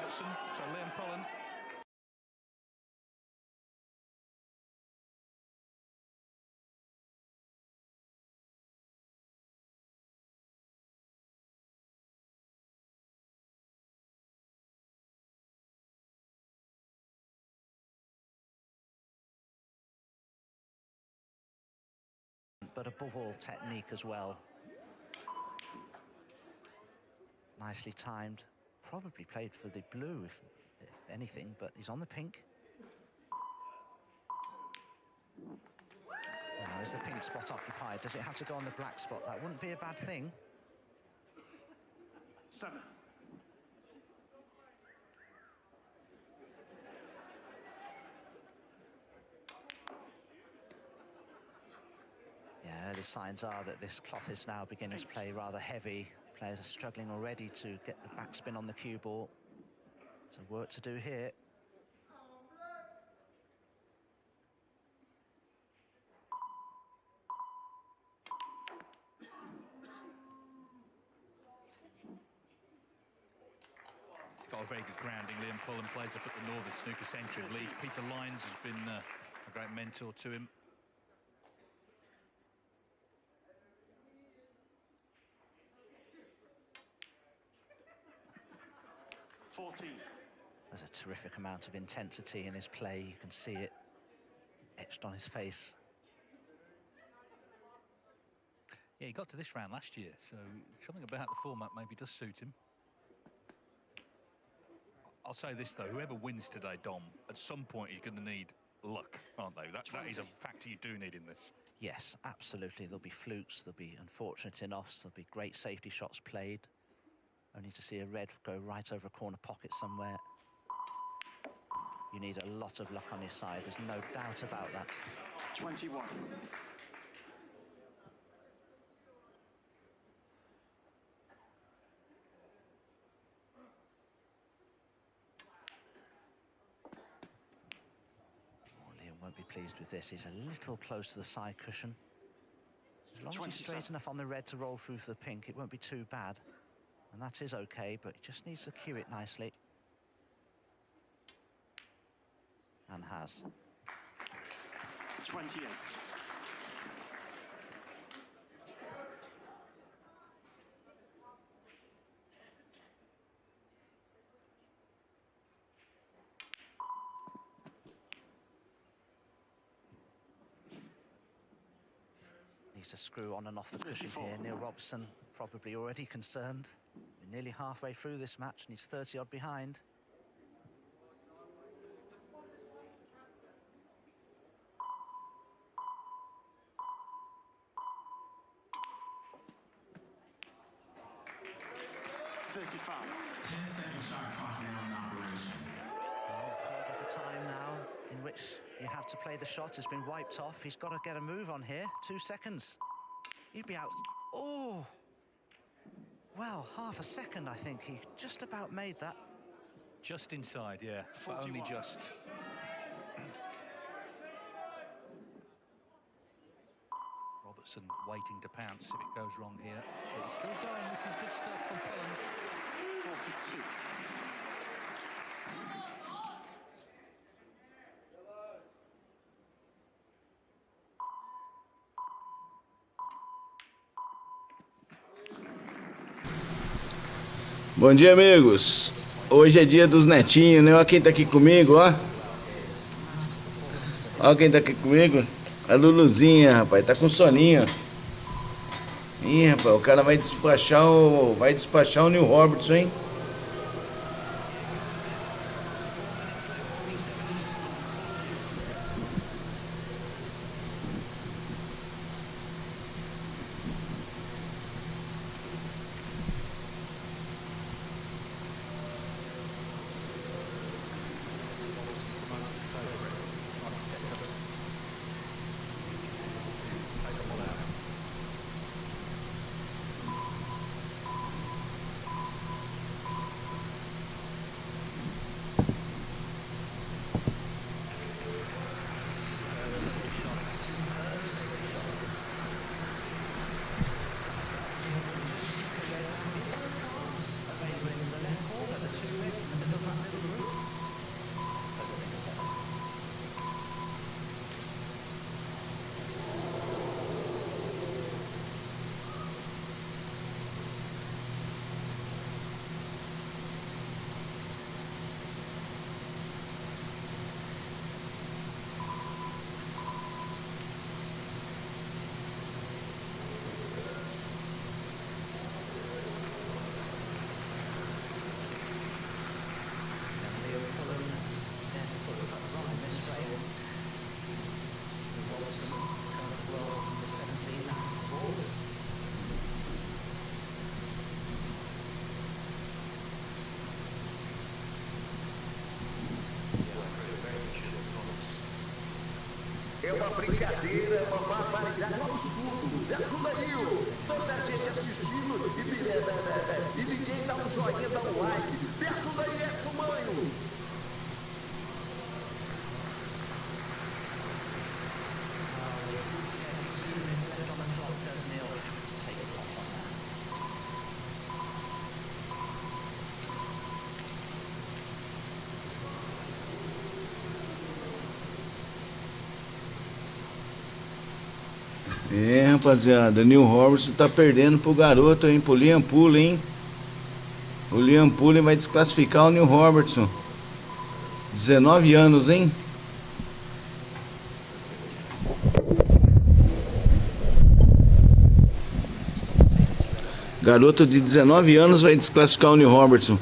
Robertson, so Liam Cullen. But above all, technique as well. Nicely timed. Probably played for the blue, if anything, but he's on the pink. Now, is the pink spot occupied? Does it have to go on the black spot? That wouldn't be a bad thing. 7. Yeah, early signs are that this cloth is now beginning to play rather heavy. Players are struggling already to get the backspin on the cue ball. So work to do here. He's got a very good grounding. Liam Cullen plays up at the Northern Snooker Centre of Leeds. Peter Lyons has been a great mentor to him. There's a terrific amount of intensity in his play. You can see it etched on his face. Yeah, he got to this round last year, so something about the format maybe does suit him. I'll say this, though, whoever wins today, Dom, at some point he's going to need luck, aren't they? That is a factor you do need in this. Yes, absolutely. There'll be flukes, there'll be unfortunate enough, there'll be great safety shots played. Only to see a red go right over a corner pocket somewhere. You need a lot of luck on your side, there's no doubt about that. 21. Liam won't be pleased with this. He's a little close to the side cushion. As long as he's straight enough on the red to roll through for the pink, it won't be too bad. And that is okay, but he just needs to cue it nicely. And has. 28. Needs to screw on and off the cushion here. Neil Robson probably already concerned. We're nearly halfway through this match and he's 30 odd behind. $35. 10-second shot clock now in operation. Well, a third of the time now in which you have to play the shot has been wiped off. He's got to get a move on here. 2 seconds. He'd be out. Oh! Well, half a second, I think. He just about made that. Just inside, yeah, but only just. Robertson waiting to pounce if it goes wrong here. But he's still going. This is good stuff from Cullen. 42. Bom dia, amigos. Hoje é dia dos netinhos, né? Olha quem tá aqui comigo, ó. Olha quem tá aqui comigo. A Luluzinha, rapaz. Tá com soninho. Ih, rapaz, o cara vai despachar o Neil Robertson, hein? É uma brincadeira, é uma barbaridade, é um absurdo. Me ajuda aí, toda a gente assistindo e ninguém dá um joinha, dá um like. Me ajuda aí, Edson Manho. É, rapaziada, Neil Robertson tá perdendo pro garoto, hein, pro Liam Pullen, hein. O Liam Pullen vai desclassificar o Neil Robertson. 19 anos, hein. Garoto de 19 anos vai desclassificar o Neil Robertson.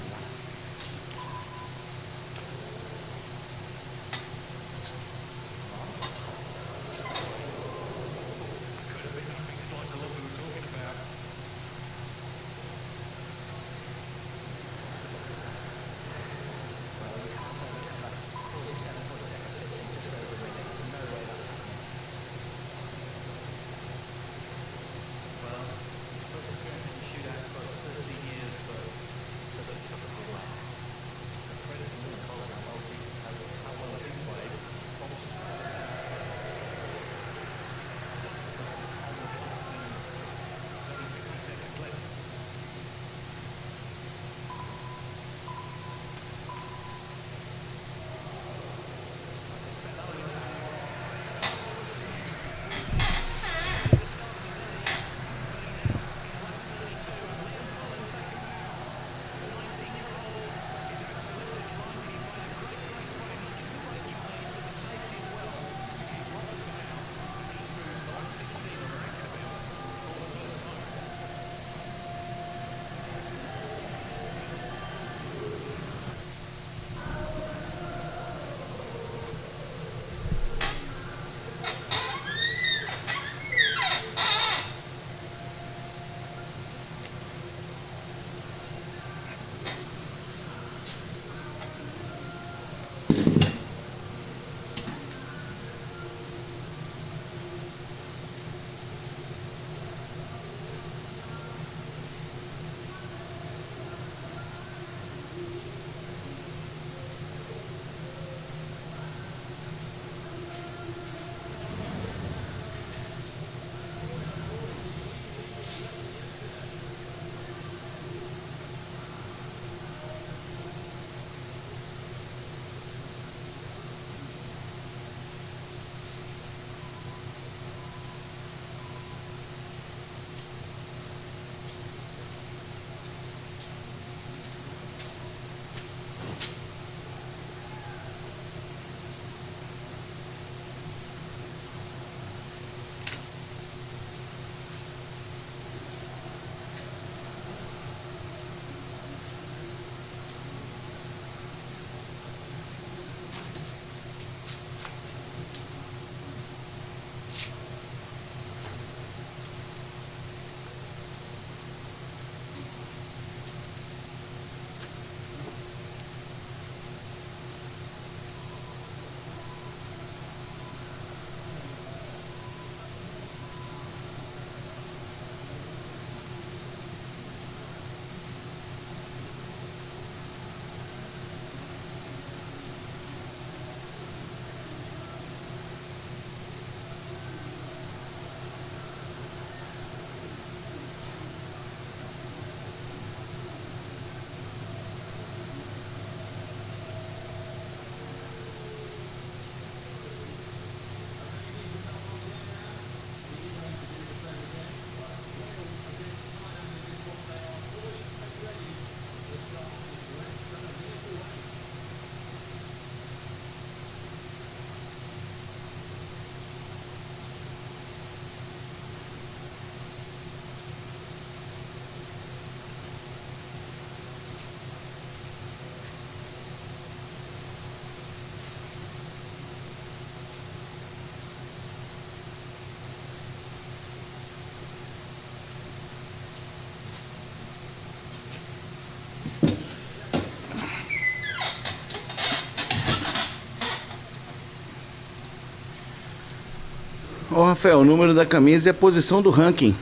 Ô Rafael, o número da camisa é a posição do ranking.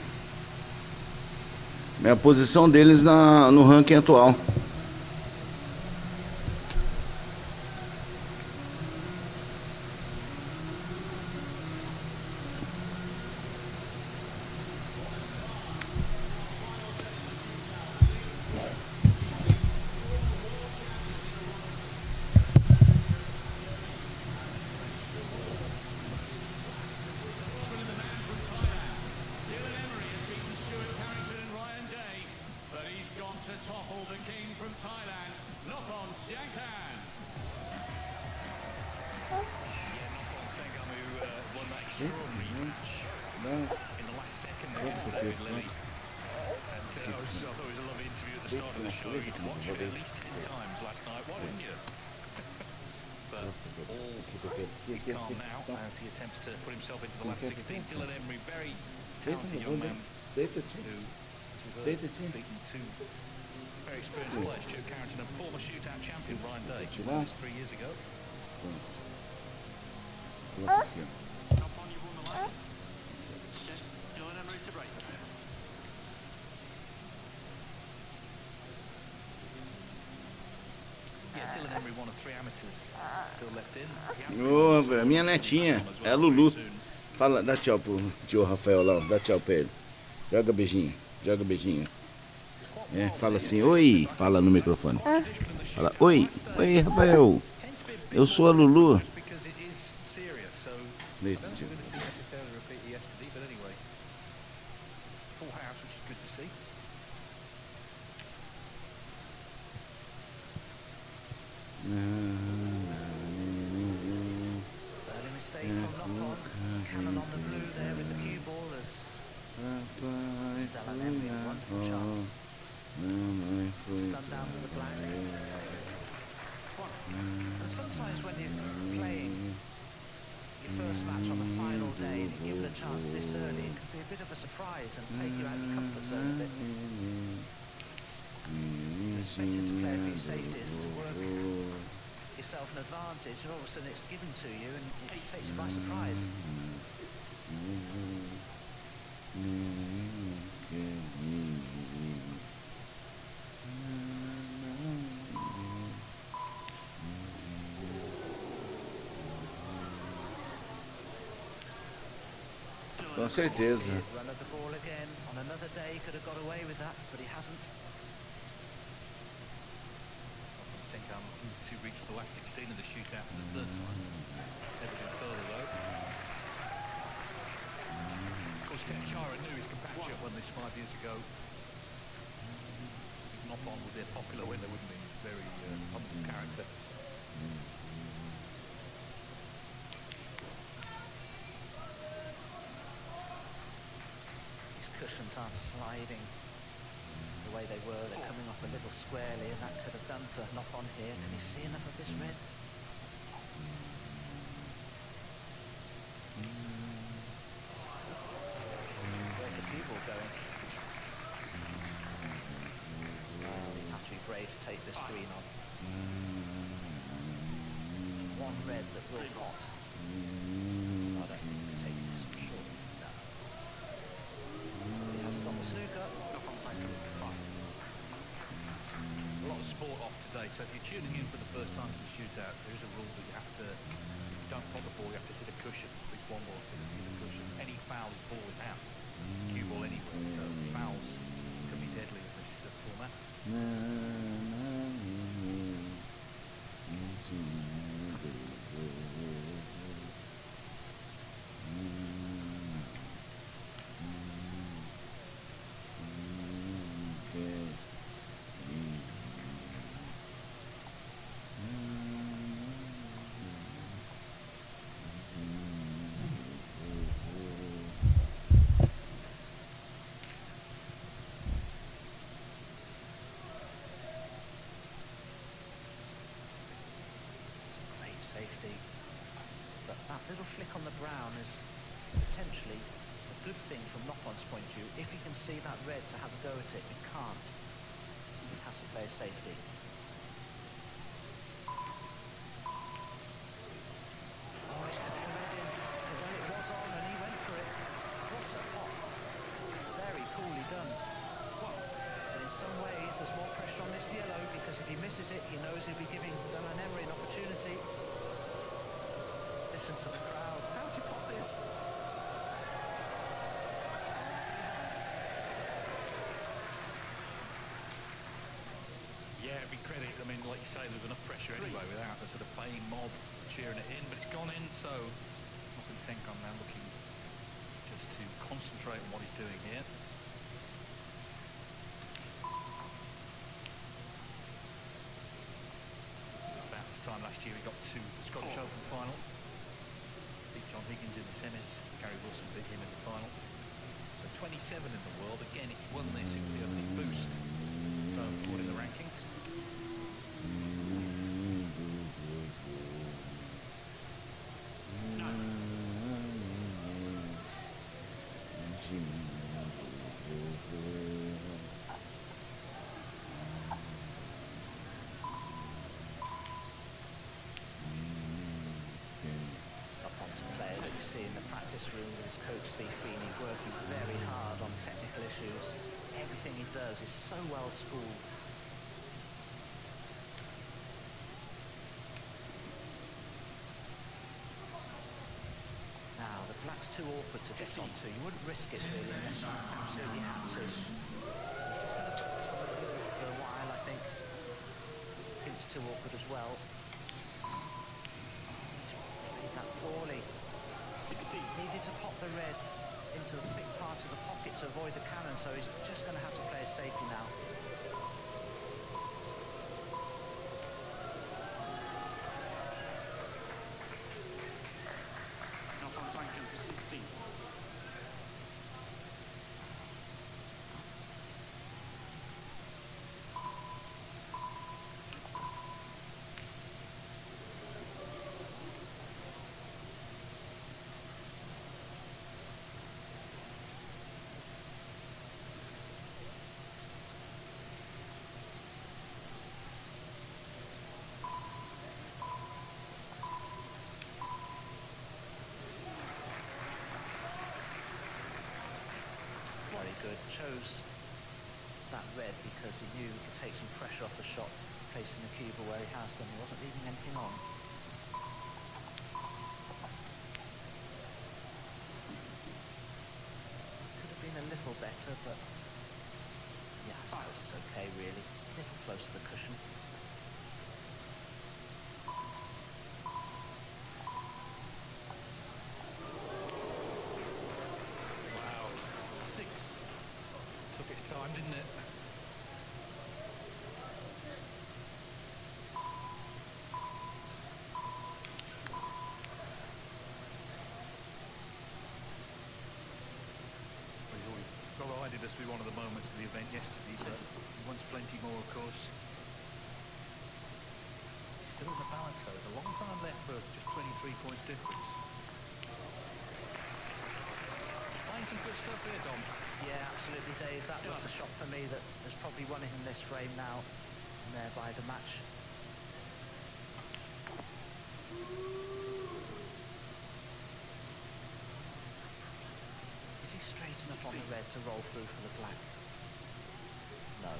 É a posição deles no ranking atual. Calm now as he attempts to put himself into the last 16. Dylan Emery, very talented young man who beaten two very experienced players, Joe Carrington and former shootout champion Ryan Day, who won this 3 years ago. Up on, you won the line. Dylan Emery to break. Yeah, Dylan Emery, one of 3 amateurs still left in. Ô, a minha netinha, é a Lulu. Fala, dá tchau pro tio Rafael lá, dá tchau pra ele. Joga beijinho, joga beijinho. É, fala assim, oi, fala no microfone. Fala, oi, oi Rafael, eu sou a Lulu. Deita, tio. Cannon on the blue there with the cue ball as Dylan Emery a wonderful chance. Stunned down with the black. And sometimes when you're playing your first match on the final day and you're given a chance this early, it can be a bit of a surprise and take you out of your comfort zone a bit. You're expected to play a few safeties to work yourself an advantage, and all of a sudden it's given to you and it takes you by surprise. Com certeza. Run of the ball again. On another day could have got away with that, but he hasn't. To reach the last 16 of the shootout for the 3rd time. Never been further though. Of course, Chara knew his compatriot won this 5 years ago. If not on with their popular win, they wouldn't be very humble character. These cushions aren't sliding the way they were. They're coming off a little squarely, and that could have done for knock on here. Can you see enough of this red? Where's the cue ball going? You have to be brave to take this green on. One red that will not. I don't think you can take this for sure. No. He hasn't got the snooker. Knock on side. A lot of sport off today, so if you're tuning in for the first time to the shootout, there is a rule that you have to, if you don't pot the ball, you have to hit a cushion. At least one ball to hit a cushion. Any foul is ball in hand. Cue ball anyway, so fouls can be deadly in this format. Safety, but that little flick on the brown is potentially a good thing from knock-on's point of view. If he can see that red to have a go at it, he can't. He has to play a safety. Oh, he's put the red in. Well, it was on and he went for it. He knows he'll be giving Romanery an opportunity. Listen to the crowd. How do you pop this? Yeah, every credit. I mean, like you say, there was enough pressure anyway without the sort of paying mob cheering it in, but it's gone in, so I think I'm now looking just to concentrate on what he's doing here. About this time last year, he got to the Scottish Open final. Beat John Higgins in the semis. Gary Wilson beat him in the final. So 27 in the world. Again, if he won this, it would be a big boost going forward in the rankings. In the practice room with his coach Steve Feeney, working very hard on technical issues. Everything he does is so well schooled. Now the black's too awkward to get onto. You wouldn't risk it really unless you absolutely had to. So he's going to focus on the blue for a while, I think. I think it's too awkward as well. Played that poorly. Needed to pop the red into the thick part of the pocket to avoid the cannon, so he's just going to have to play it safely now. Not on cycle 16. Very good. Chose that red because he knew he could take some pressure off the shot, placing the cube where he has done. He wasn't leaving anything on. Could have been a little better, but yeah, I suppose it's okay really. A little close to the cushion. Took its time, didn't it? Provided us with one of the moments of the event yesterday, but he wants plenty more, of course. Still in the balance, though. There's a long time left for just 23 points difference. Playing some good stuff here, Dom. Yeah, absolutely, Dave. That was the shot for me that has probably won him this frame now, and thereby the match. Is he straight enough on the red to roll through for the black? No.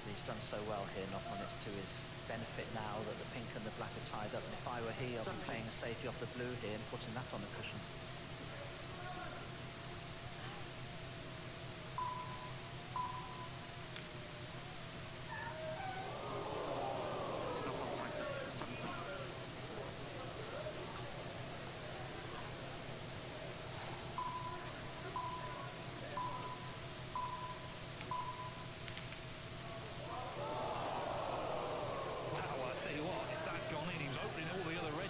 He's done so well here, knock on, it's to his benefit now that the pink and the black are tied up, and if I were he, I'd be playing safety off the blue here and putting that on the cushion.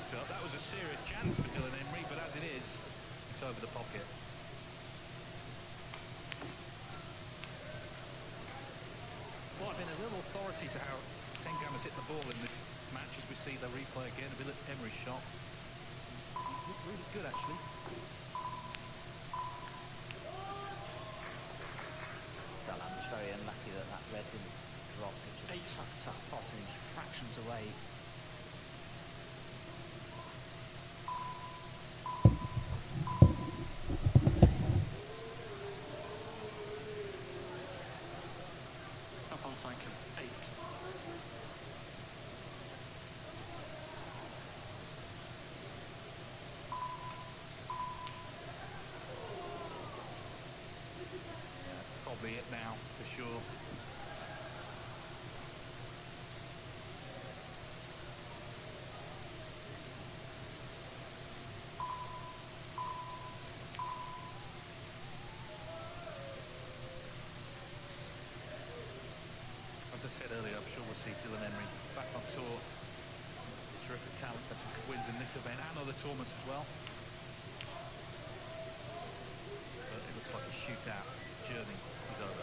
Up. That was a serious chance for Dylan Emery, but as it is, it's over the pocket. Well, I've been a little authority to how Sengam has hit the ball in this match as we see the replay again of Emery's shot. He looked really good, actually. Dalan was very unlucky that that red didn't drop. It was a tough pot and he was fractions away. that'll be it now, for sure. As I said earlier, I'm sure we'll see Dylan Emery back on tour. Terrific talent, had some good wins in this event and other tournaments as well. But it looks like a shootout journey is over.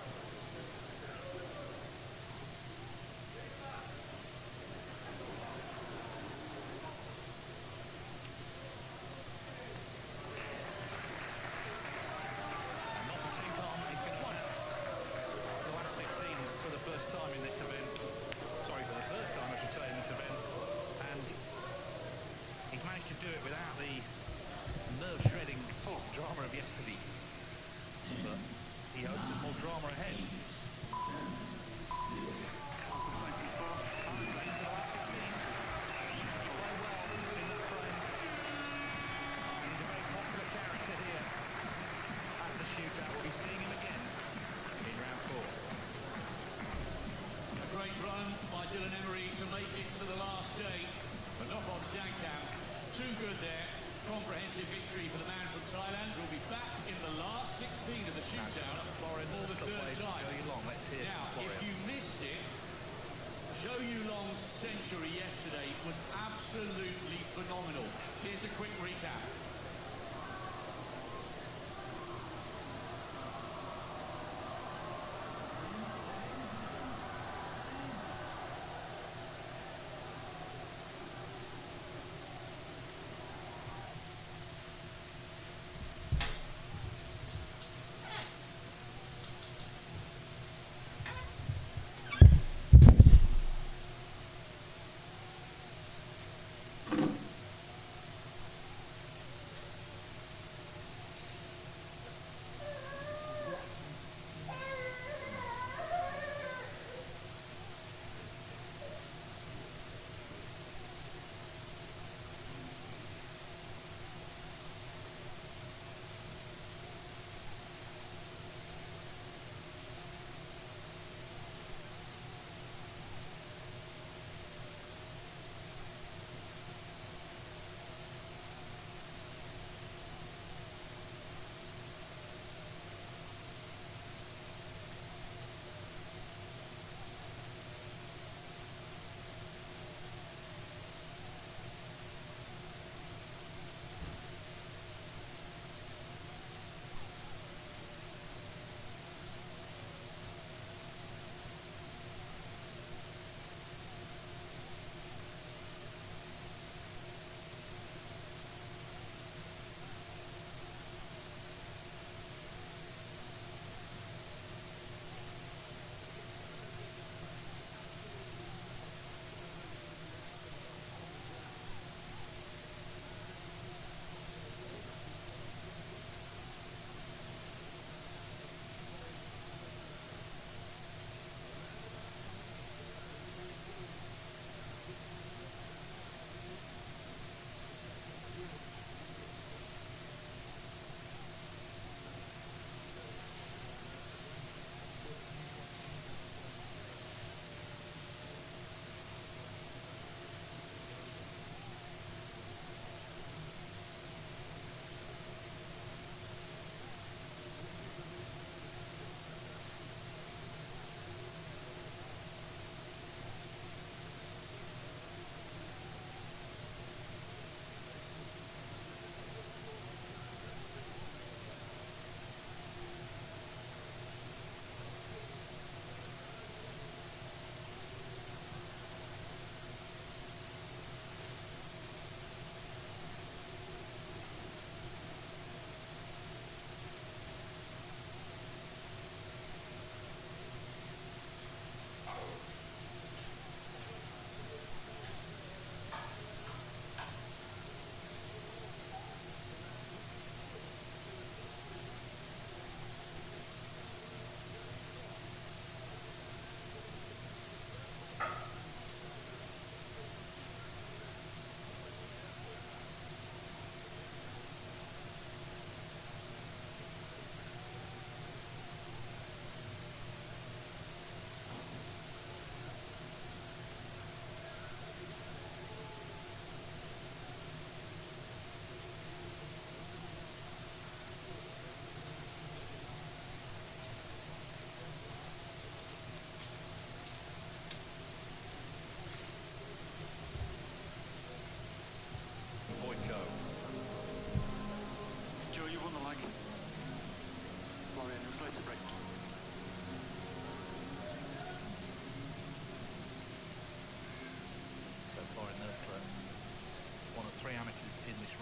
And not the team palm, he's going to advance to the last 16 for the first time in this event. Sorry, for the third time I should say in this event. And he's managed to do it without the nerve-shredding drama of yesterday. But he hopes there's more drama ahead. Great run by Dylan Emery to make it to the last day. A knock on Shankam. Too good there. Comprehensive victory for the man from Thailand. Will be back in the last 16 of the shootout for the third time. Now, if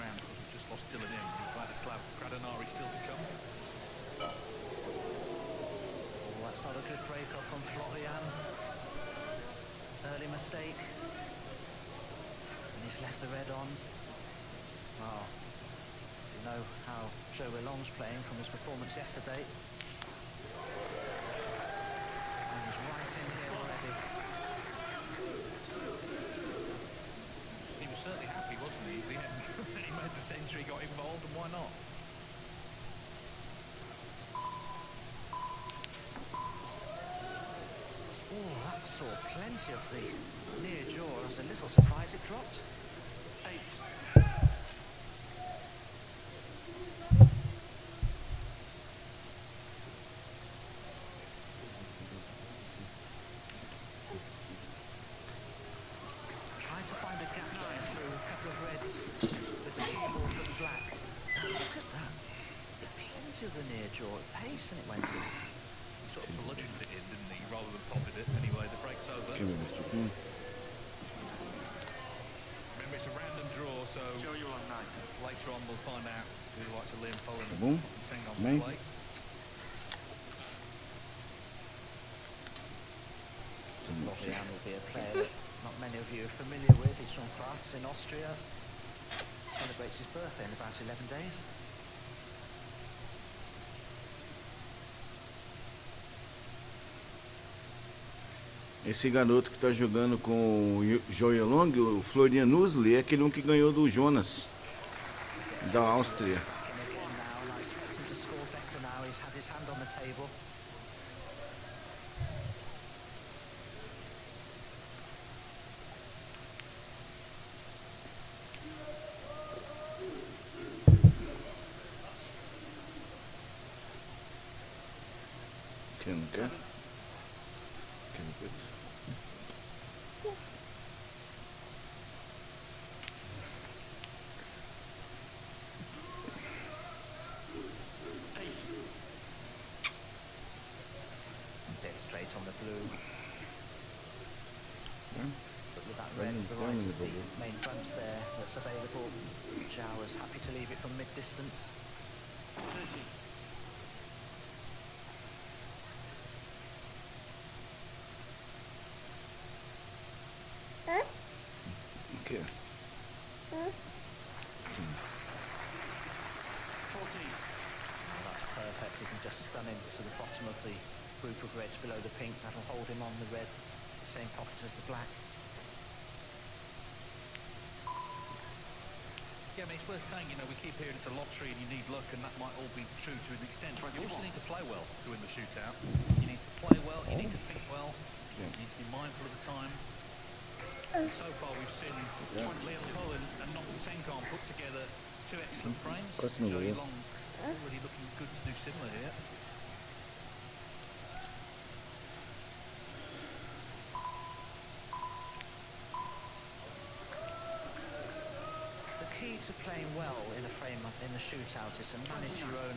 ground because we've just lost Dylan in. Vladislav Kradanari still to come. Oh, that's not a good break-off from Florian. Early mistake. And he's left the red on. Well, you know how Joe Willong's playing from his performance yesterday. And he's right in here already. He was certainly happy, wasn't he? At the end, when he made the century, got involved, and why not? Oh, that saw plenty of the near jaw. I was a little surprised it dropped. 8. Trying to find a gap there through a couple of reds with the cue ball for the black. Look at that. Plenty of the near jaw at pace, and it went in. He sort of bludgeoned it in, didn't he, rather than potted it. Anyway, the break's over. Come here, Mr. King. Remember, it's a random draw, so Joe, you're on 9. later on we'll find out who likes to Liam Follen Tá bom? and sing on Bem. the plate. Florian will be a player that not many of you are familiar with. He's from Graz in Austria. Celebrates his birthday in about 11 days. Esse garoto que tá jogando com o Joey Long, o Florian Nusli, é aquele um que ganhou do Jonas, da Áustria. And again now, and I expect him to score better now. He's had his hand on the table. Quer, não quer? Quer, não quer? Dead straight on the blue. Yeah. But with that red to the right of the main front there that's available, Zhao was happy to leave it from mid-distance. 30. Quer? 14. Oh, that's perfect. He can just stun into the bottom of the group of reds below the pink. That'll hold him on the red, the same pocket as the black. Yeah, I mean, it's worth saying, you know, we keep hearing it's a lottery and you need luck, and that might all be true to an extent. But you also need to play well to win the shootout. You need to play well, you need to think well, you need to be mindful of the time. And so far we've seen Liam Cullen and Noel Senkan put together two excellent frames. Cosmo, Joey yeah. Long already looking good to do similar here. The key to playing well in a frame in the shootout is to manage your own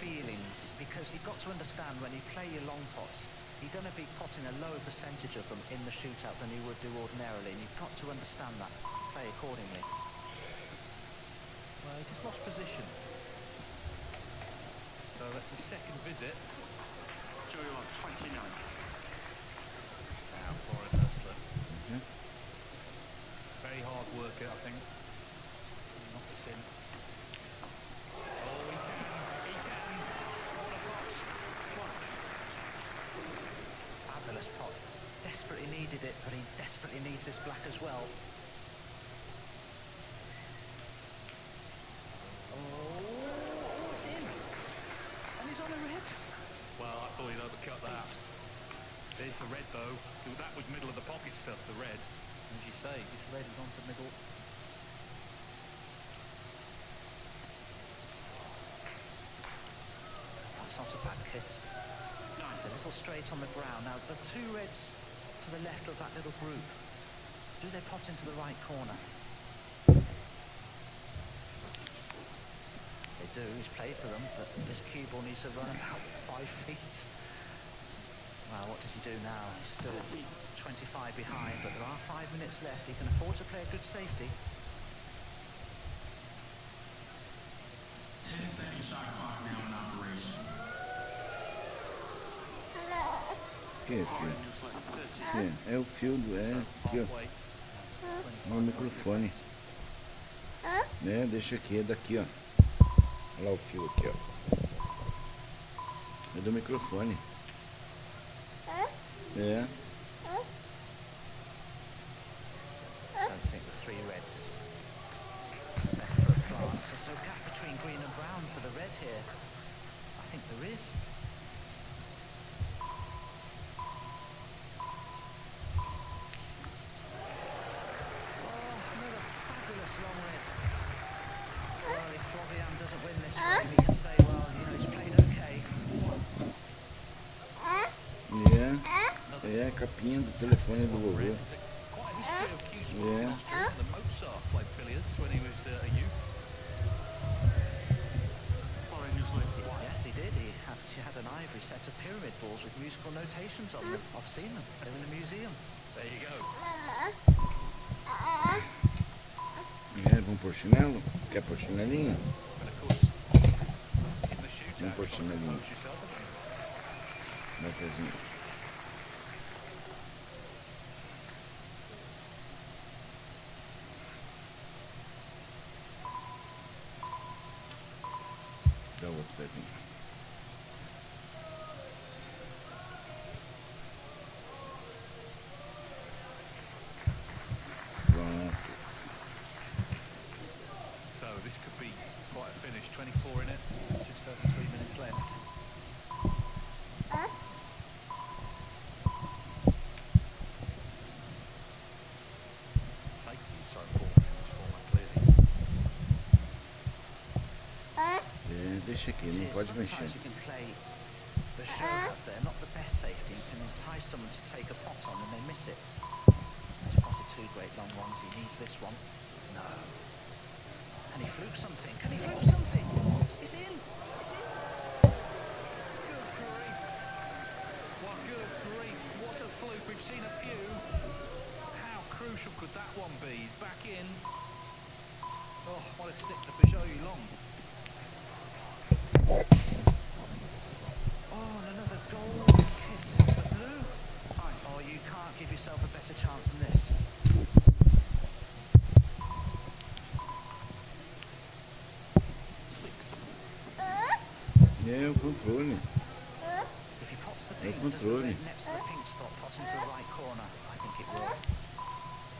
feelings, because you've got to understand when you play your long pots, you're going to be potting a lower percentage of them in the shootout than you would do ordinarily, and you've got to understand that, play accordingly. Well, he just lost position. So that's his second visit. Joe, you're on 29. Now for a hustler. Mhm. Very hard worker, I think. Knock this in. Oh, he can. He can. What a pot. Fabulous pot. Desperately needed it, but he desperately needs this black as well. Oh, it's in. And he's on a red. Well, I thought he'd overcut that. There's the red, though. That was middle of the pocket stuff, the red. As you say, this red is onto middle. That's not a bad kiss. It's a little straight on the brown. Now, the two reds to the left of that little group, do they pot into the right corner? They do. He's played for them, but this cue ball needs to run about 5 feet. Well, what does he do now? He's still 25 behind, but there are 5 minutes left. He can afford to play a good safety. Que é, filho? É o fio do... É, aqui, ó. No microfone. É, deixa aqui, é daqui, ó. Olha lá o fio aqui, ó. É do microfone. É. Don't think the three reds separate plants. There's no gap between green and brown for the red here. I think there is. Another fabulous long red. Well, if Florian doesn't win this game, he can say, well, you know, he's played okay. É a capinha do telefone do vovô. É. Yes, he did. She had an ivory set of pyramid balls with musical notations on them. I've seen them. They're in the museum. There you go. É, vamos pôr chinelo? Quer pôr chinelinho? And of course, in the shootout, Vamos pôr chinelinho. Vai, pezinho. Dá o outro pezinho. Pronto. So this could be quite a finish. 24 in it, just over 3 minutes left. Safety is so important in this format, clearly. É, deixa aqui, não pode mexer. Sometimes you can play the show has there, not the best safety, and can entice someone to take a pot on and they miss it. He's spotted two great long ones, he needs this one. No. Can he fluke something? Can he fluke something? It's in! It's in! Good grief. What good grief. What a fluke. We've seen a few. How crucial could that one be? He's back in. Oh, what a stick to Peugeot long. Oh, and another gold kiss for blue. Oh, you can't give yourself a better chance than this. É o controle. If he pots the pink, does the controle. red next to the pink spot pot into the right corner? I think it will.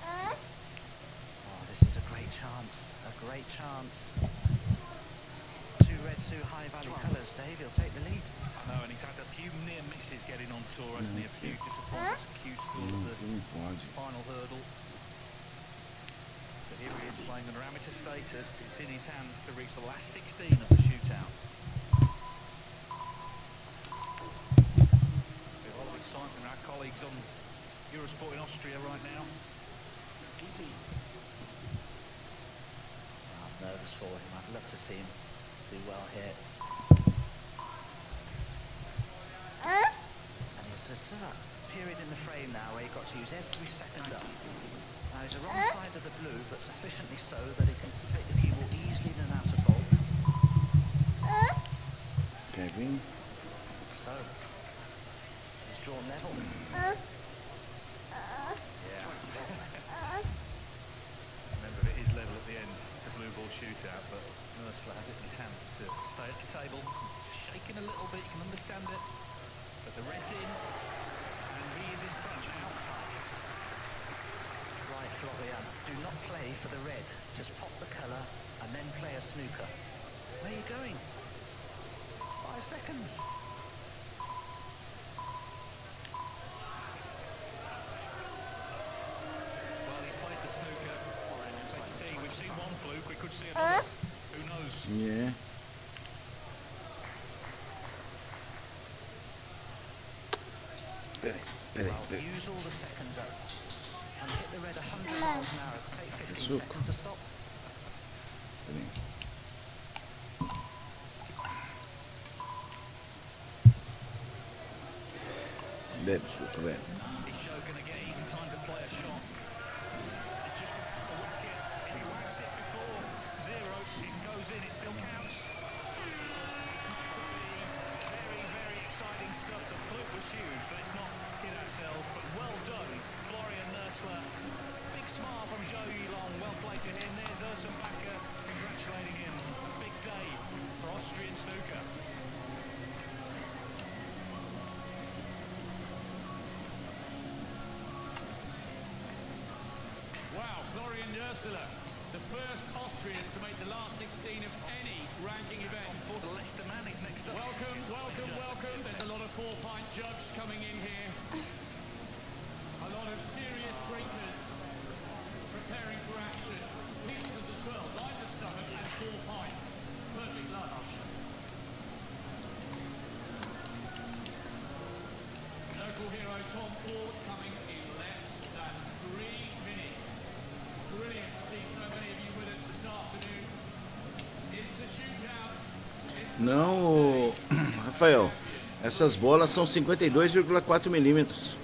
Oh, this is a great chance. A great chance. Two red, two high value colours. Dave, he'll take the lead. I know, and he's had a few near misses getting on tour, hasn't he? A few disappointments, a few score at the Não pode. final hurdle. But here he is playing under amateur status. It's in his hands to reach the last 16 of the shootout. A lot of excitement from our colleagues on Eurosport in Austria right now. I'm nervous for him. I'd love to see him do well here. And there's that period in the frame now where you've got to use every second up. Now he's a wrong side of the blue, but sufficiently so that he can take the cue ball easily in and out of bowl. Kevin. So, he's drawn level. Yeah. Remember, it is level at the end. It's a blue ball shootout, but Ursula has it in his hands to stay at the table. Shaking a little bit, you can understand it. But the red's in, and he is in front now. Right, Florian, do not play for the red. Just pop the colour and then play a snooker. Where are you going? 5 seconds. Well, he played the snooker. Let's see, we've seen one fluke, we could see another. Who knows? Yeah. Peraí. Use all the seconds up and hit the red 100 miles an hour. Take 15 seconds to stop. Bebe suco, velho. Is Joe going to get even time to play a shot? It's just a wicket. If he whacks it before 0, it goes in, it still counts. Wow, Florian Ursula, the first Austrian to make the last 16 of any ranking event. For the Leicester man, he's next up. Welcome, welcome, welcome. There's a lot of 4-pint jugs coming in here. A lot of serious drinkers preparing for action. Pizzas as well, line the stomach and 4 pints. Perfect lunch. Local hero Tom Ford coming in less than 3 minutes. Brilliant to see so many of you with us this afternoon. It's the shootout. Não, Rafael, essas bolas são 52,4 milímetros.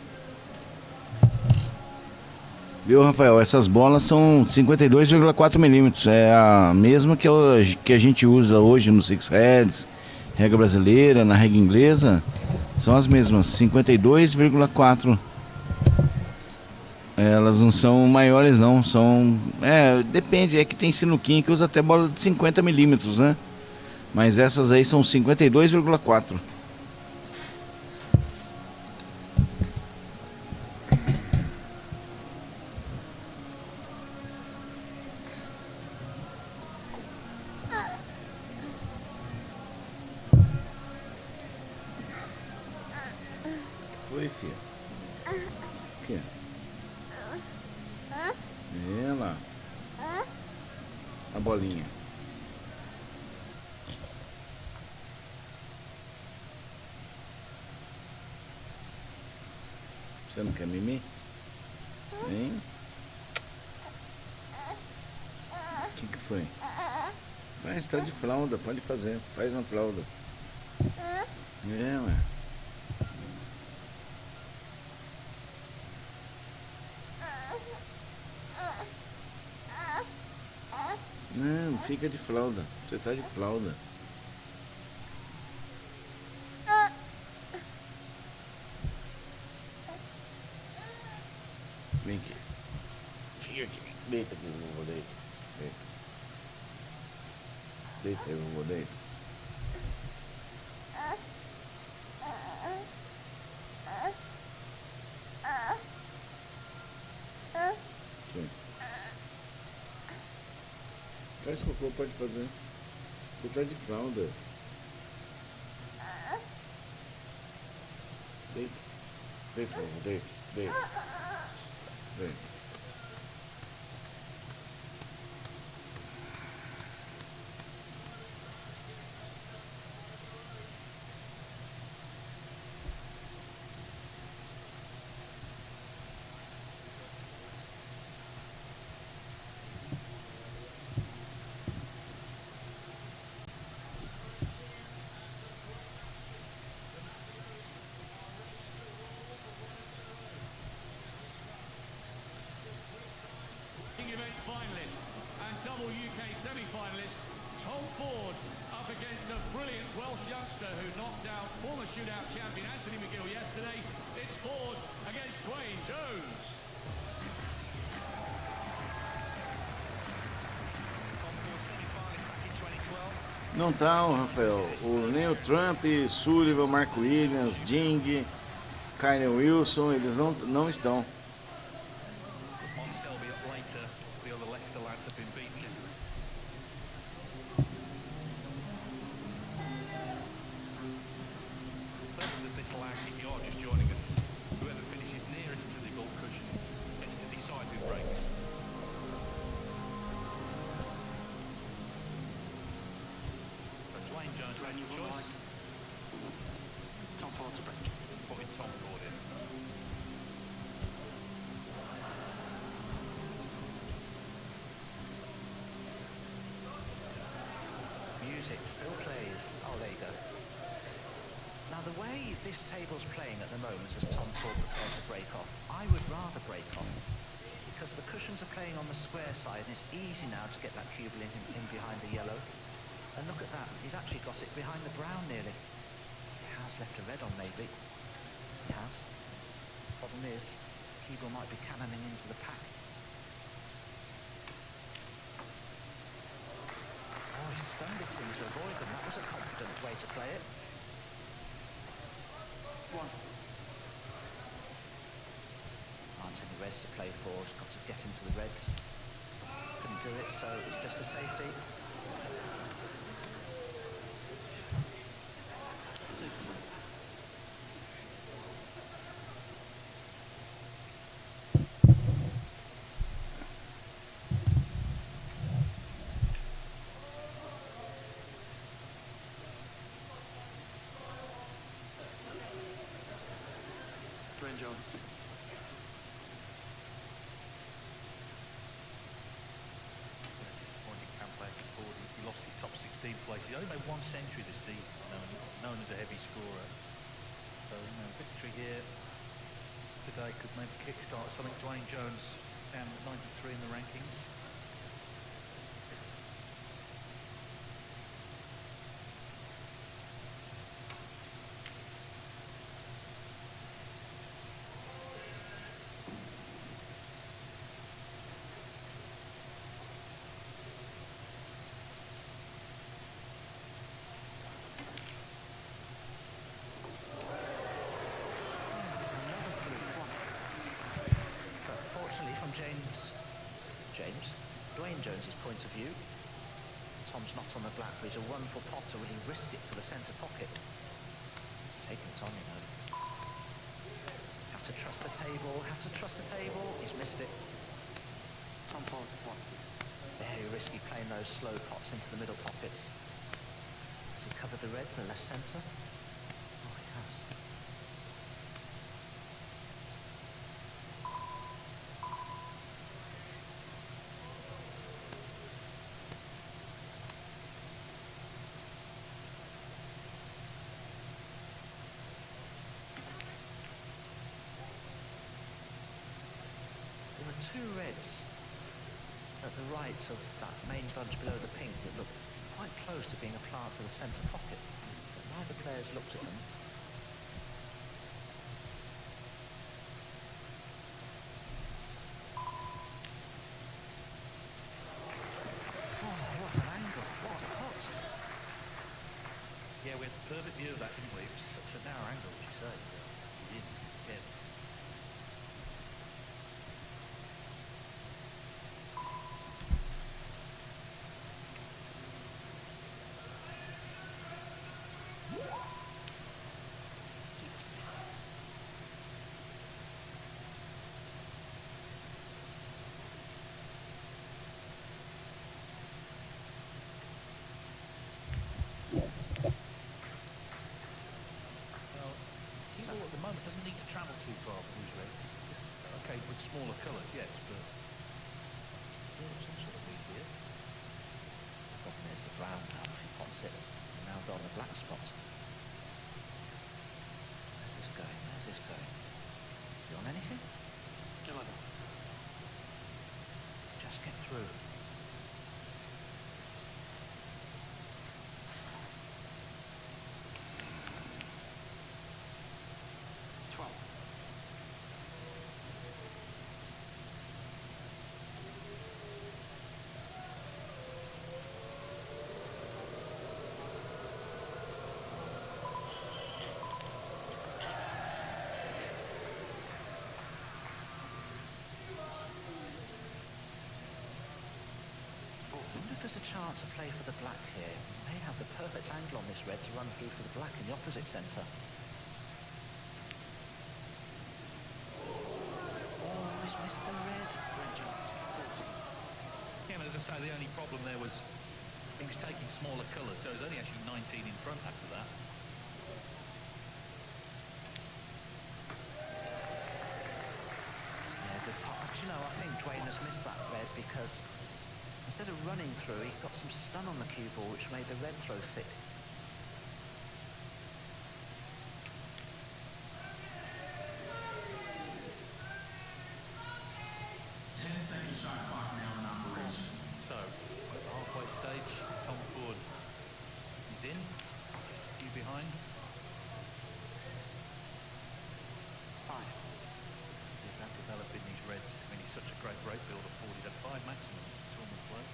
Viu, Rafael? Essas bolas são 52,4 milímetros. É a mesma que a gente usa hoje no Six Heads, regra brasileira, na regra inglesa. São as mesmas, 52,4. Elas não são maiores não, são... depende, é que tem sinuquinha que usa até bola de 50 milímetros, né? Mas essas aí são 52,4. Foi, filha. Aqui. Ela. A bolinha. Você não quer mimir? Hein? O que foi? Mas tá de fralda, pode fazer. Faz na fralda. Ué. Não, fica de fralda. Você tá de fralda. Vem aqui. Fica aqui. Deita aqui, vovô, deita. Deita. Deita aí, vovô, deita. Aqui. Faz cocô, pode fazer. Você tá de fralda. Deita. Deita, vovô, deita. Deita. Deita. Event finalist and double UK semi-finalist Tom Ford up against a brilliant Welsh youngster who knocked out former shootout champion Anthony McGill yesterday. It's Ford against Dwayne Jones. Não tá, Rafael. Nem o Trump, Sullivan, Mark Williams, Ding, Kyle Wilson, eles não estão. Tom Ford to break. Putting Tom Ford in. Music still plays. Oh, there you go. Now, the way this table's playing at the moment as Tom Ford prepares to break off, I would rather break off because the cushions are playing on the square side and it's easy now to get that cube in behind the yellow. And look at that, he's actually got it behind the brown nearly. He has left a red on maybe. He has. Problem is, Keeble might be cannoning into the pack. Oh, he stunned it in to avoid them. That was a confident way to play it. Anthony reds to play for. He's got to get into the reds. Couldn't do it, so it's just a safety. 6. Range of 6. Disappointing campaign forward. He lost his top 16 place. He only made 1 century this season, known as a heavy scorer. So, victory here today could maybe kickstart something. Dwayne Jones down at 93 in the rankings. Dwayne Jones's point of view, Tom's not on the black, but he's a wonderful potter. Will he risk it to the centre pocket? Taking Tom, Have to trust the table, He's missed it. Tom Ford 1. Very risky playing those slow pots into the middle pockets. Has he covered the reds and left centre? Oh, he has. Two reds at the right of that main bunch below the pink that look quite close to being a plant for the centre pocket, but neither player's looked at them. Oh, what an angle, what a pot. Yeah, we had the perfect view of that, didn't we? It was such a narrow angle, as you say. He's in, again. At the moment doesn't need to travel too far for his reds. Okay, with smaller colours, yes, but some sort of lead here. Problem is the brown now, if he pots it, and now got on the black spot. Where's this going? You on anything? 11. Just get through. 12. I wonder if there's a chance to play for the black here. He may have the perfect angle on this red to run through for the black in the opposite centre. Oh, he's missed the red. yeah, but as I say, the only problem there was he was taking smaller colours, so he was only actually 19 in front after that. Yeah, good pot. But I think Dwayne has missed that red because instead of running through, he got some stun on the cue ball, which made the red throw thick. So, at the halfway stage, Tom Ford is in. You behind? 5. He's not developing these reds. I mean, he's such a great break builder. Ford. He's had 5 maximum tournament play.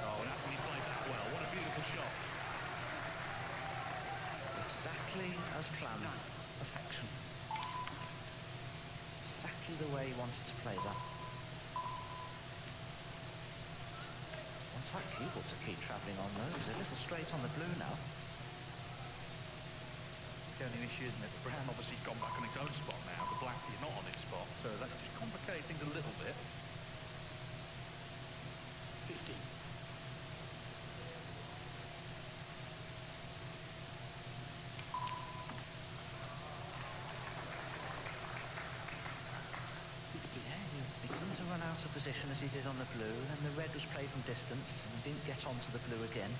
Oh, and that's when he played that well. What a beautiful shot. Exactly as planned. Perfection. exactly the way he wanted to play that. Wants that cue ball to keep travelling on though. He's a little straight on the blue now. The only issue, isn't it? The brown obviously has gone back on its own spot now. The black is not on its spot, so that's just complicated things a little bit. 15. Yeah, he began to run out of position as he did on the blue, and the red was played from distance, and he didn't get onto the blue again.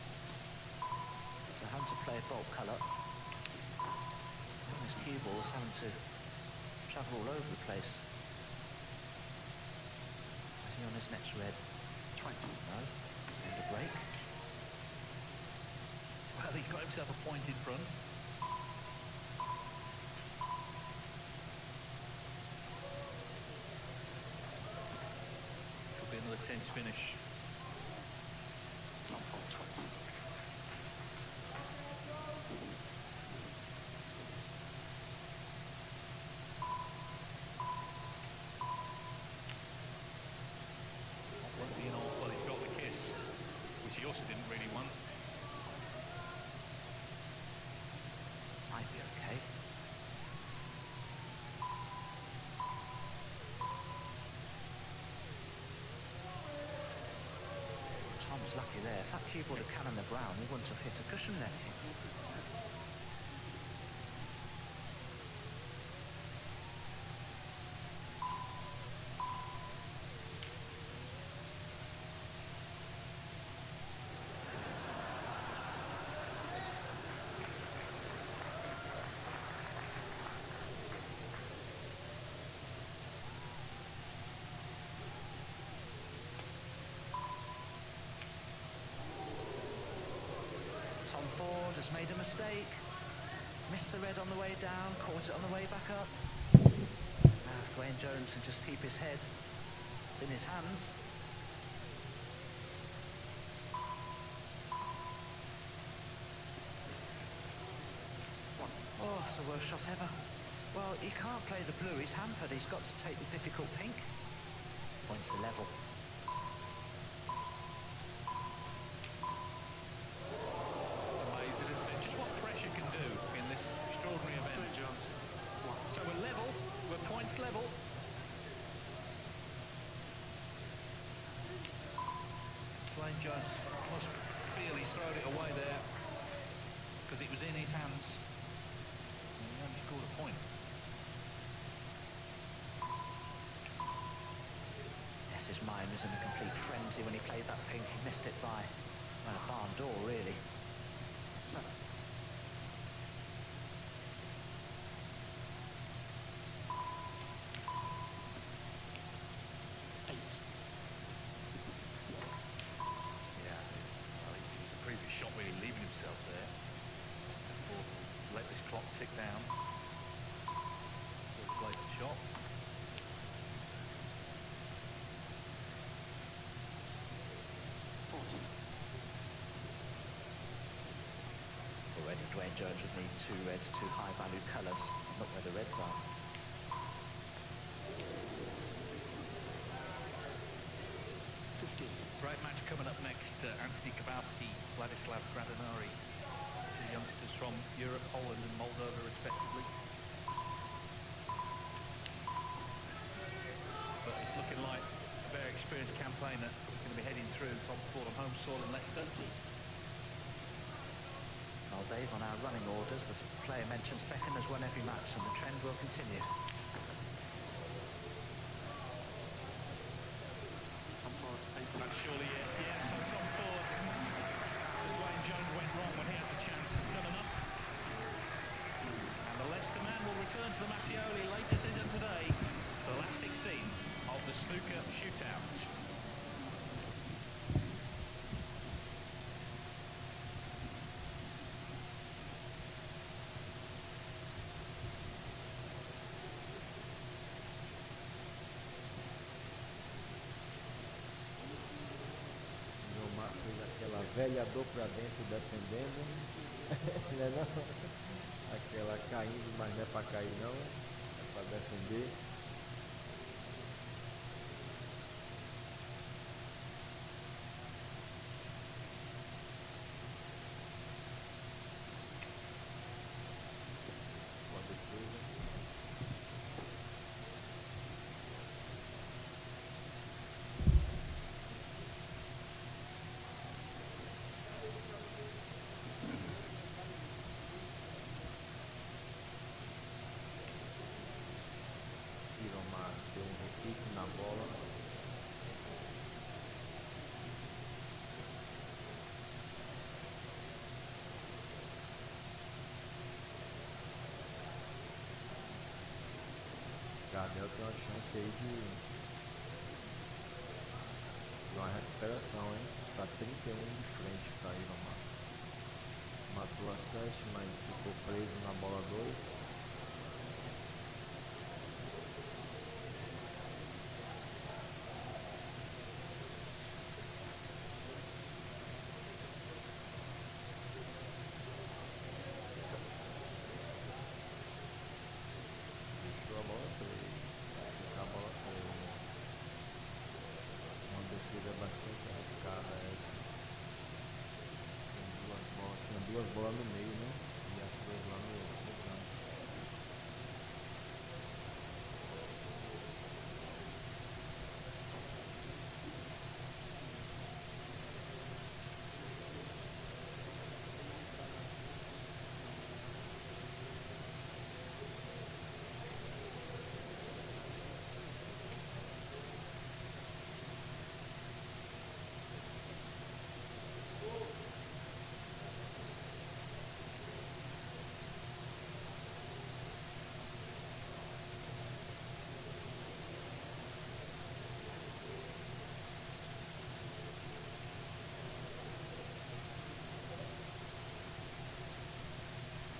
So having to play a bulb colour. And his cue ball is having to travel all over the place. Is he on his next red? 20. No. And a break. Well, he's got himself a point in front. Could be another tense finish. Top four, 20. Won't be an off, well, he's got the kiss, which he also didn't really want. Might be okay. Tom's lucky there. If that cue ball had cannon the brown, he wouldn't have hit a cushion then. Tom Ford has made a mistake. Missed the red on the way down, caught it on the way back up. Now if Dwayne Jones can just keep his head. It's in his hands. Oh, it's the worst shot ever. Well, he can't play the blue, he's hampered. He's got to take the difficult pink. Points are level. Amazing, isn't it? Just what pressure can do in this extraordinary event. Jones. 1. So we're level, we're points level. Dwayne Jones must feel he's thrown it away there because it was in his hands. And he only scored a point. Yes, his mind was in a complete frenzy when he played that pink. He missed it by well, a barn door, really. 7. Yeah, well, the previous shot really leaving himself there. Therefore, let this clock tick down. So he played the shot. Already Dwayne Jones would need 2 reds, 2 high value colours. Look where the reds are. Great match coming up next. Anthony Kowalski, Vladislav Gradanari, 2 youngsters from Europe, Holland and Moldova respectively. But it's looking like a very experienced campaigner is going to be heading through Tom Ford on home soil in Leicester. Well, Dave, on our running orders, the player mentioned second has won every match, and the trend will continue. Top four, 18. So surely, yeah, so Tom Ford, Dwayne Jones went wrong when he had the chance, has done enough. And the Leicester man will return to the Mattioli later today for the last 16 of the Snooker Shootout. Aquela velha dor pra dentro defendendo, né não? Aquela caindo, mas não é pra cair não, é pra defender. uma chance aí de uma recuperação, hein? Tá 31 de frente pra Ivamar. Matou a 7, mas ficou preso na bola 2. Deixou a bola 3. Vai ficar a bola 3. Uma defesa bastante arriscada essa. Tinha duas bolas no meio, né? E as 3 lá no campo.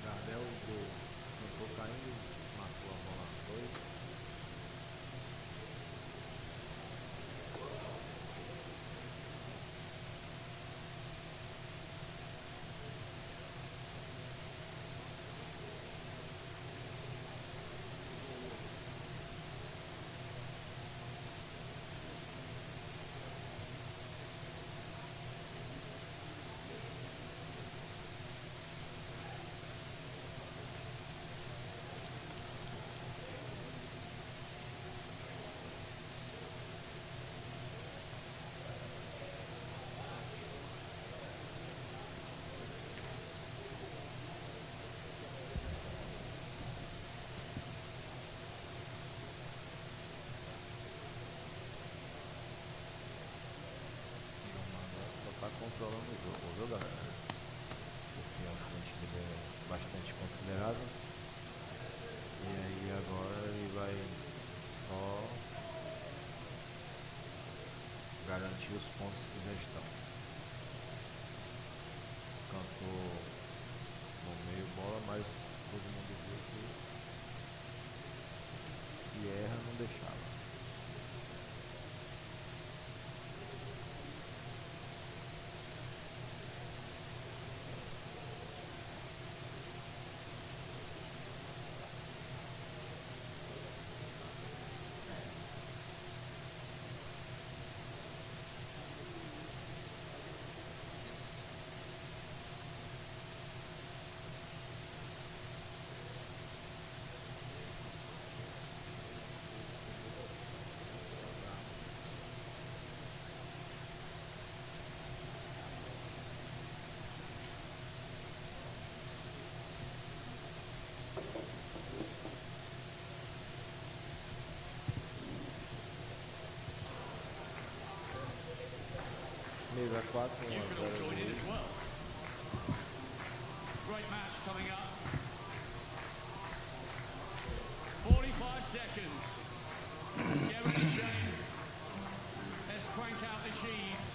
Gardel tentou caindo, matou a bola 2. Tá controlando o jogo, viu, galera? Porque a frente dele é bastante considerável. E aí agora ele vai só garantir os pontos que já estão. Cantou no meio bola, mas todo mundo viu que se erra não deixava. Mesa 4, 1 a 0. Great match coming up. 45 seconds. Kevin and Shane. Let's crank out the cheese.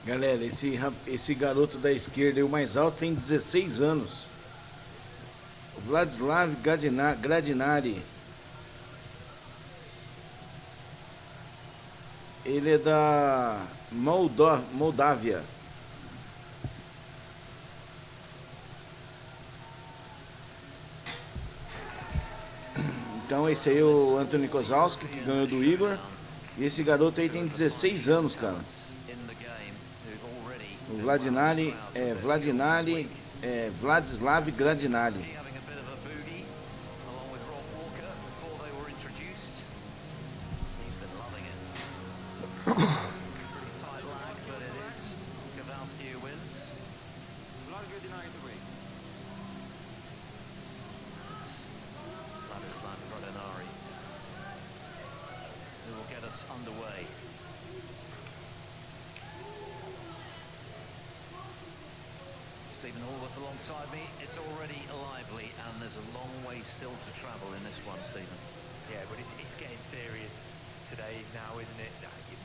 Galera, esse garoto da esquerda, o mais alto, tem 16 anos. Vladislav Gradinari. Ele é da Moldávia. Então esse aí é o Anthony Kozlowski, que ganhou do Igor. E esse garoto aí tem 16 anos, cara. O Vladislav Gradinari. Stephen Horvath alongside me. It's already lively and there's a long way still to travel in this one, Stephen. Yeah, but it's getting serious today now, isn't it?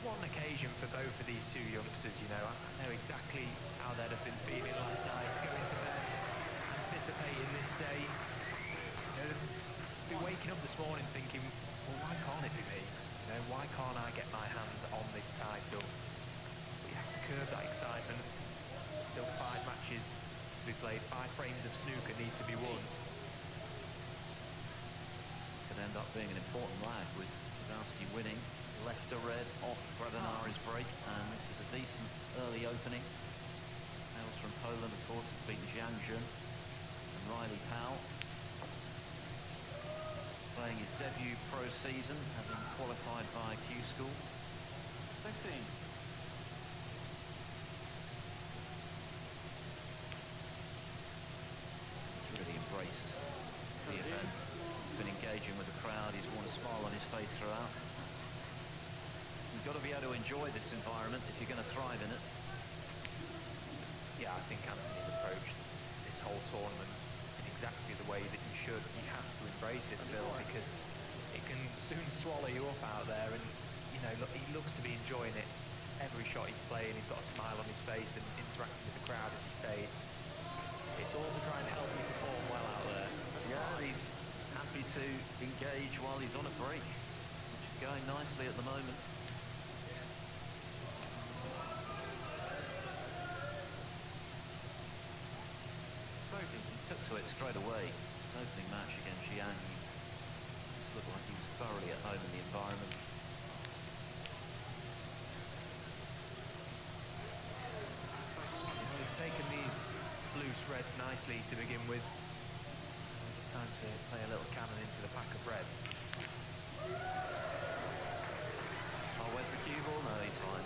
One occasion for both of these two youngsters, you know. I know exactly how they'd have been feeling last night, going to bed, anticipating this day. You know, be waking up this morning thinking, well, why can't it be me? You know, why can't I get my hands on this title? We have to curb that excitement. Still 5 matches to be played, 5 frames of snooker need to be won. Could end up being an important lag with Kowalski winning. Left to red off Gradinari's break, and this is a decent early opening. Hails from Poland, of course, it's beaten Jiangjun and Riley Powell. Playing his debut pro season, having qualified by Q School. 16. Really embraced the event. He's been engaging with the crowd. He's worn a smile on his face throughout. You've got to be able to enjoy this environment if you're going to thrive in it. Yeah, I think Anthony's approached this whole tournament in exactly the way that you should. You have to embrace it, Phil, because it can soon swallow you up out there. And you know, look, he looks to be enjoying it. Every shot he's playing, he's got a smile on his face and interacting with the crowd, as you say. It's all to try and help you perform well out there. Yeah, he's happy to engage while he's on a break, which is going nicely at the moment. He took to it straight away. His opening match against Jiang, he just looked like he was thoroughly at home in the environment. He's taken these loose reds nicely to begin with. It's time to play a little cannon into the pack of reds. Oh, where's the cue ball? No, he's fine.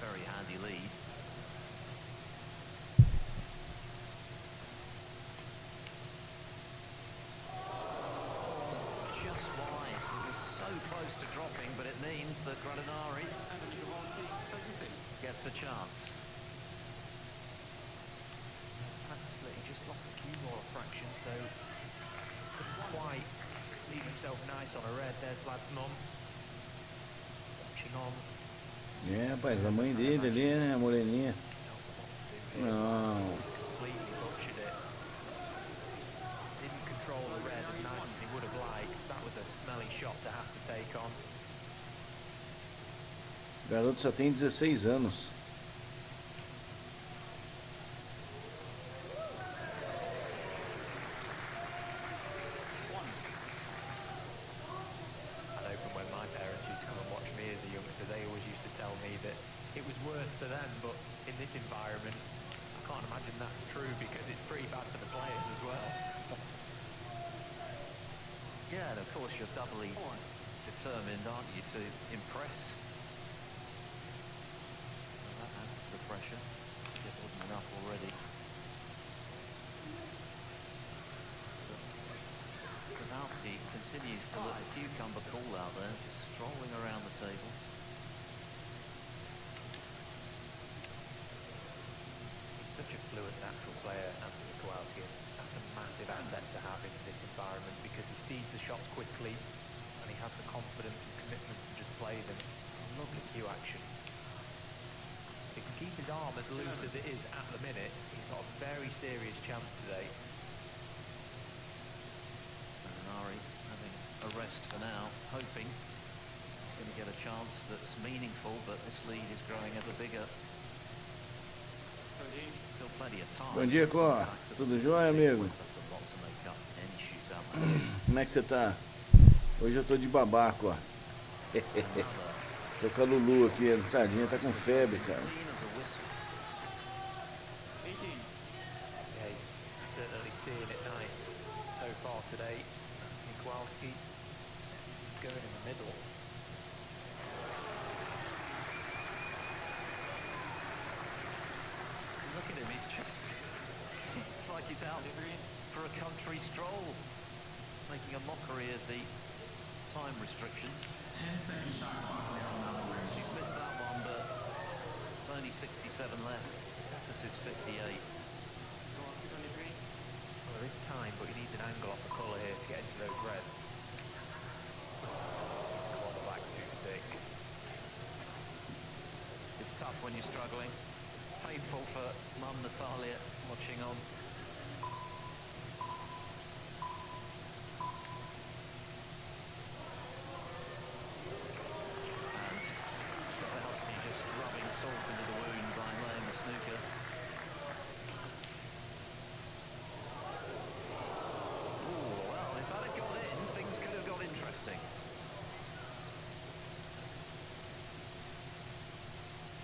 Very handy lead. Just wide. It was so close to dropping, but it means that Gradinari gets a chance. Split, he just lost the cue ball a fraction, so couldn't quite leave himself nice on a red. There's Vlad's mum watching on. É, rapaz, a mãe dele ali, né, a moreninha. Não. Completely butchered it. Didn't control the red as nice as he would have liked. That was a smelly shot to have to take on. O garoto só tem 16 anos. It was worse for them, but in this environment, I can't imagine that's true because it's pretty bad for the players as well. Yeah, and of course you're doubly determined, aren't you, to impress? Well, that adds to the pressure. It wasn't enough already. Kowalski continues to look a cucumber cool out there, just strolling around the table. Such a fluent, natural player, Anthony Kowalski. That's a massive asset to have in this environment because he sees the shots quickly. and he has the confidence and commitment to just play them. Lovely cue action. If he can keep his arm as loose as it is at the minute, he's got a very serious chance today. Romanery having a rest for now, hoping he's going to get a chance that's meaningful, but this lead is growing ever bigger. Still plenty of time. Bom dia, Cor. Tudo jóia, amigo? That's a lot to make up any shootout. Como é que você tá? Hoje eu tô de babaco, ó. Tô com a Lulu aqui, tadinha, tá com febre, cara. Yeah, he's certainly seeing it nice so far today. Anthony Kowalski going in the middle. Look at him, he's just, it's like he's out for a country stroll, making a mockery of the time restrictions. 10-second shot clock there on the bridge. She's missed that one, but it's only 67 left. Deficit's 58. Well, there is time, but he needs an angle off the colour here to get into those reds. He's caught the back too thick. It's tough when you're struggling. Painful for Mum Natalia watching on. And Kowalski just rubbing salt into the wound by laying the snooker. Ooh, well, if that had got in, things could have got interesting.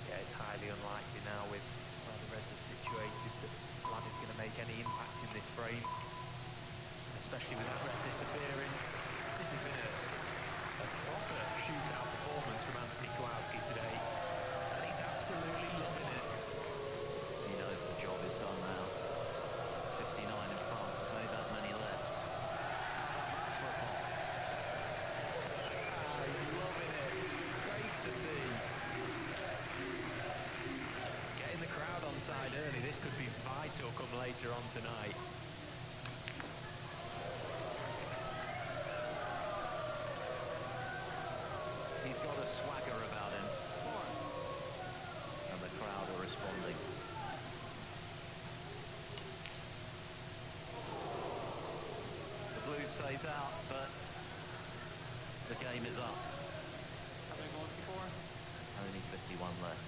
Yeah, it's highly unlikely now with where the reds are situated that Lad is going to make any impact in this frame, especially with that red disappearing. This has been a proper shootout performance from Anthony Kowalski today, and he's absolutely loving it. He knows the job is done now. 59 in front, there's only that many left. For a pop. He's loving it. Great to see. Getting the crowd on side early, this could be vital come later on tonight. He's got a swagger about him. And the crowd are responding. The blue stays out, but the game is up. Only 51 left.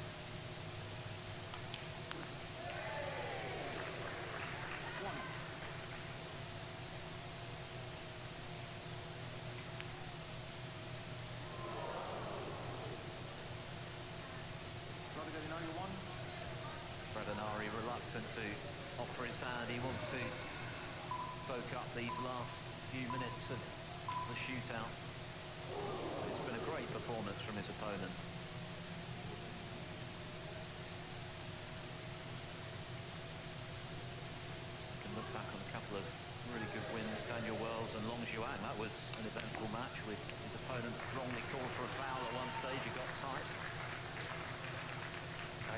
Romanery reluctant to offer his hand. He wants to soak up these last few minutes of the shootout. It's been a great performance from his opponent. You can look back on a couple of really good wins. Daniel Wells and Long Zhuang. That was an eventful match with his opponent wrongly called for a foul at one stage. He got tight.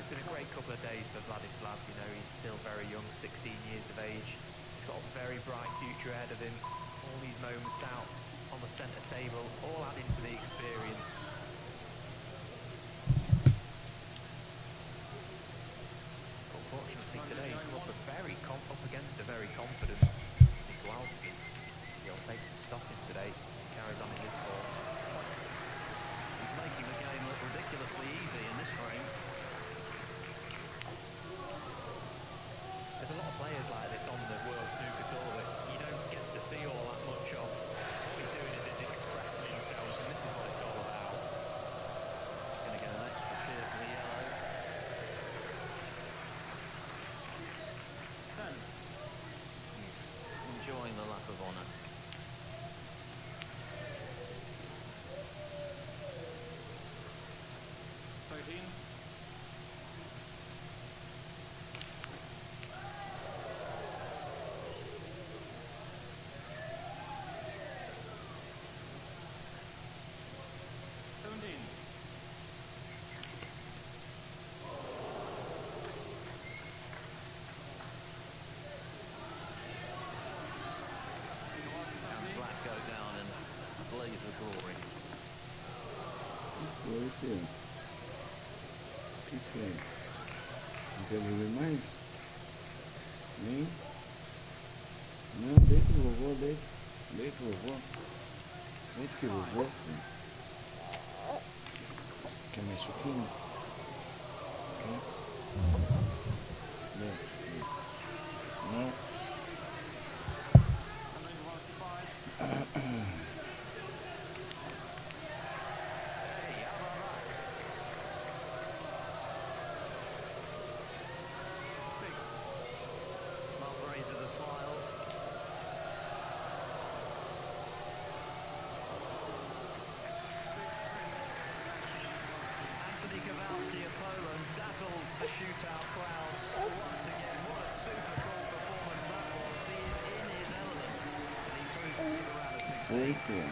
It's been a great couple of days for Vladislav. You know, he's still very young, 16 years of age. He's got a very bright future ahead of him. All these moments out on the centre table, all adding to the experience. Unfortunately today he's come up against a very confident Kowalski. He'll take some stopping today. Carries on in his form. He's making the game look ridiculously easy in this frame. There's a lot of players like this on the World Snooker Tour that you don't get to see all that much of. What he's doing is he's expressing himself, and this is what it's all about. Going to get an extra cheer for the yellow. He's enjoying the lap of honour. And black go down in a blaze of glory. foi, filho? O que foi? Não quer beber mais? Nem? Não, deita o vovô, deita. Deita o vovô. Deita que o vovô, filho. Quer mais suquinho? Quer? Deita, filho. Não? Mark raises a smile. Anthony Kowalski of Poland dazzles the shootout crowds once again. What a super cool performance that was. He is in his element, and he's through to the round of 16. Foi, filho.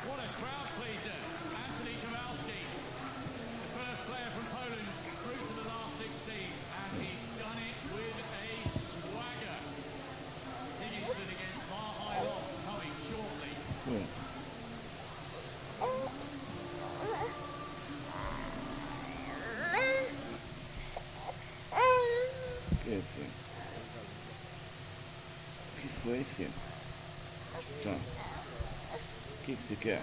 What a crowd pleaser, Anthony Kowalski, the first player from Poland through to the last 16, and he's done it with a swagger. Higginson against Marhailov coming shortly. Foi. Que, filho? O que foi, filho? Tá. O que você quer?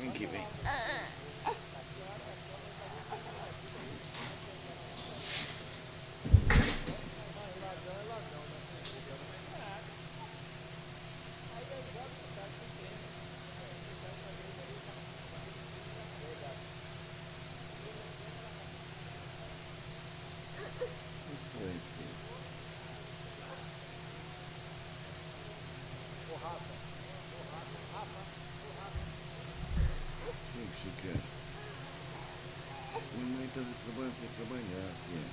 Vem aqui, vem. O que foi, filho? O que você quer? Minha mãe tá trabalhando para trabalhar, filho.